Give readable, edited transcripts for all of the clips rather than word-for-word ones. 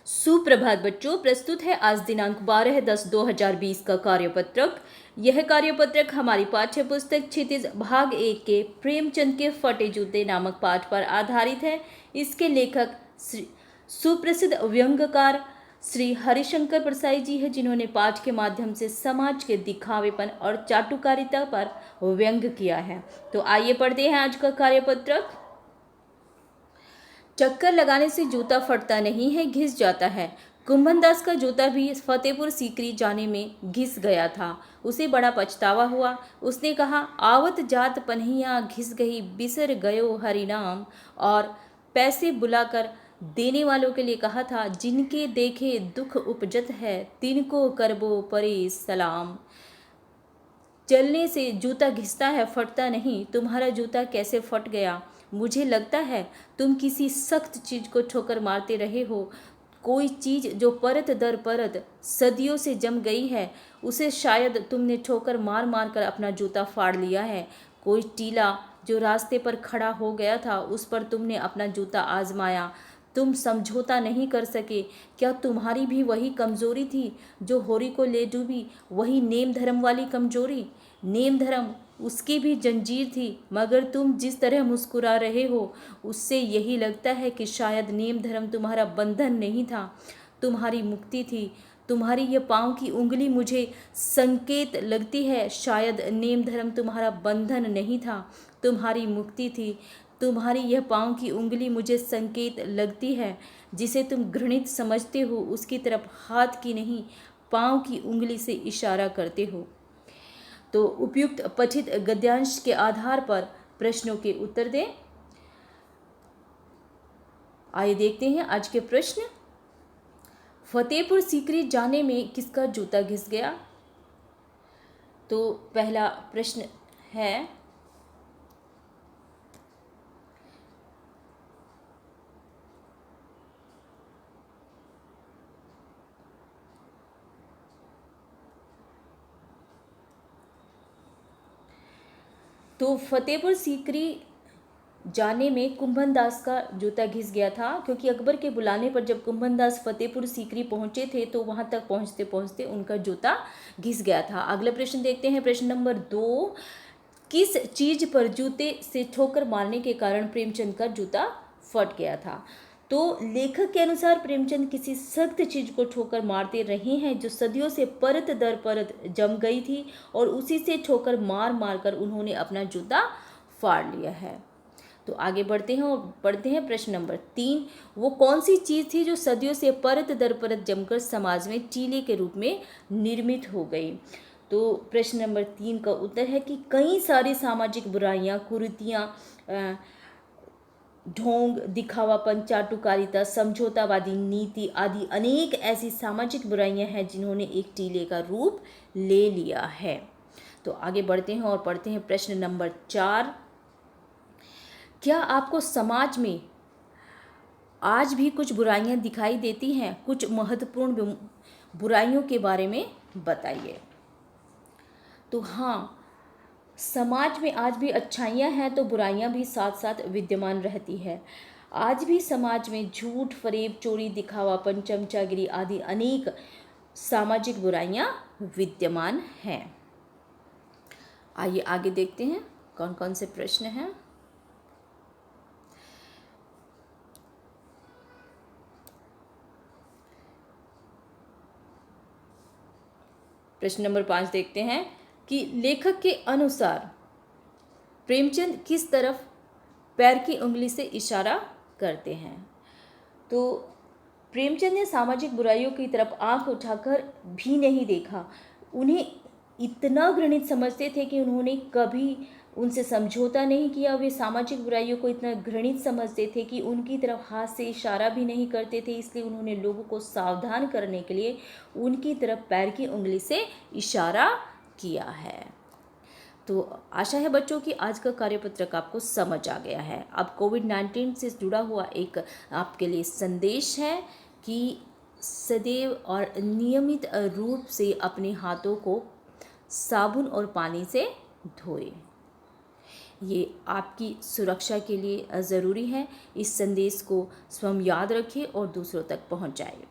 सुप्रभात बच्चों, प्रस्तुत है आज दिनांक 12/10/2020 का कार्यपत्रक। यह कार्यपत्रक हमारी पाठ्य पुस्तक क्षितिज भाग 1 के प्रेमचंद के फटे जूते नामक पाठ पर आधारित है। इसके लेखक सुप्रसिद्ध व्यंग्यकार श्री हरिशंकर प्रसाई जी है, जिन्होंने पाठ के माध्यम से समाज के दिखावेपन और चाटुकारिता पर व्यंग्य किया है। तो आइए पढ़ते हैं आज का कार्यपत्रक। चक्कर लगाने से जूता फटता नहीं है, घिस जाता है। कुंभनदास का जूता भी फतेहपुर सीकरी जाने में घिस गया था। उसे बड़ा पछतावा हुआ। उसने कहा, आवत जात पन्हिया घिस गई, बिसर गयो हरिनाम। और पैसे बुलाकर देने वालों के लिए कहा था, जिनके देखे दुख उपजत है, तिनको करबो परे सलाम। चलने से जूता घिसता है, फटता नहीं। तुम्हारा जूता कैसे फट गया? मुझे लगता है तुम किसी सख्त चीज को ठोकर मारते रहे हो। कोई चीज जो परत दर परत सदियों से जम गई है, उसे शायद तुमने ठोकर मार मार कर अपना जूता फाड़ लिया है। कोई टीला जो रास्ते पर खड़ा हो गया था, उस पर तुमने अपना जूता आजमाया। तुम समझौता नहीं कर सके। क्या तुम्हारी भी वही कमजोरी थी जो होरी को ले डूबी? वही नेम धर्म वाली कमजोरी? नेम धर्म उसकी भी जंजीर थी, मगर तुम जिस तरह मुस्कुरा रहे हो, उससे यही लगता है कि शायद नेम धर्म तुम्हारा बंधन नहीं था, तुम्हारी मुक्ति थी। तुम्हारी ये पाँव की उंगली मुझे संकेत लगती है, शायद नेम धर्म तुम्हारा बंधन नहीं था, तुम्हारी मुक्ति थी। तुम्हारी यह पाँव की उंगली मुझे संकेत लगती है। जिसे तुम घृणित समझते हो, उसकी तरफ हाथ की नहीं, पाँव की उंगली से इशारा करते हो। तो उपयुक्त पठित गद्यांश के आधार पर प्रश्नों के उत्तर दें। आइए देखते हैं आज के प्रश्न। फतेहपुर सीकरी जाने में किसका जूता घिस गया? तो पहला प्रश्न है, तो फतेहपुर सीकरी जाने में कुंभनदास का जूता घिस गया था, क्योंकि अकबर के बुलाने पर जब कुंभनदास फतेहपुर सीकरी पहुंचे थे, तो वहां तक पहुंचते पहुंचते उनका जूता घिस गया था। अगला प्रश्न देखते हैं, प्रश्न नंबर 2। किस चीज पर जूते से ठोकर मारने के कारण प्रेमचंद का जूता फट गया था? तो लेखक के अनुसार प्रेमचंद किसी सख्त चीज को ठोकर मारते रहे हैं, जो सदियों से परत दर परत जम गई थी, और उसी से ठोकर मार मार कर उन्होंने अपना जूता फाड़ लिया है। तो आगे बढ़ते हैं और पढ़ते हैं प्रश्न नंबर 3। वो कौन सी चीज़ थी जो सदियों से परत दर परत जमकर समाज में टीले के रूप में निर्मित हो गई? तो प्रश्न नंबर 3 का उत्तर है कि कई सारी सामाजिक बुराइयां, कुरीतियां, ढोंग, दिखावापन, चाटुकारिता, समझौतावादी नीति आदि अनेक ऐसी सामाजिक बुराइयां हैं जिन्होंने एक टीले का रूप ले लिया है। तो आगे बढ़ते हैं और पढ़ते हैं प्रश्न नंबर 4। क्या आपको समाज में आज भी कुछ बुराइयां दिखाई देती हैं? कुछ महत्वपूर्ण बुराइयों के बारे में बताइए। तो हाँ, समाज में आज भी अच्छाइयाँ हैं तो बुराइयाँ भी साथ साथ विद्यमान रहती है। आज भी समाज में झूठ, फरेब, चोरी, दिखावापन, चमचागिरी आदि अनेक सामाजिक बुराइयाँ विद्यमान हैं। आइए आगे देखते हैं कौन कौन से प्रश्न हैं। प्रश्न नंबर 5 देखते हैं कि लेखक के अनुसार प्रेमचंद किस तरफ पैर की उंगली से इशारा करते हैं? तो प्रेमचंद ने सामाजिक बुराइयों की तरफ आंख उठाकर भी नहीं देखा। उन्हें इतना घृणित समझते थे कि उन्होंने कभी उनसे समझौता नहीं किया। वे सामाजिक बुराइयों को इतना घृणित समझते थे कि उनकी तरफ हाथ से इशारा भी नहीं करते थे। इसलिए उन्होंने लोगों को सावधान करने के लिए उनकी तरफ पैर की उंगली से इशारा किया है। तो आशा है बच्चों कि आज का कार्यपत्रक आपको समझ आ गया है। अब कोविड-19 से जुड़ा हुआ एक आपके लिए संदेश है कि सदैव और नियमित रूप से अपने हाथों को साबुन और पानी से धोएं। ये आपकी सुरक्षा के लिए ज़रूरी है। इस संदेश को स्वयं याद रखें और दूसरों तक पहुंचाएं।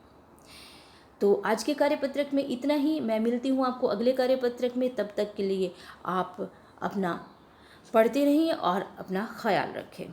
तो आज के कार्यपत्रक में इतना ही। मैं मिलती हूँ आपको अगले कार्यपत्रक में। तब तक के लिए आप अपना पढ़ते रहिए और अपना ख्याल रखें।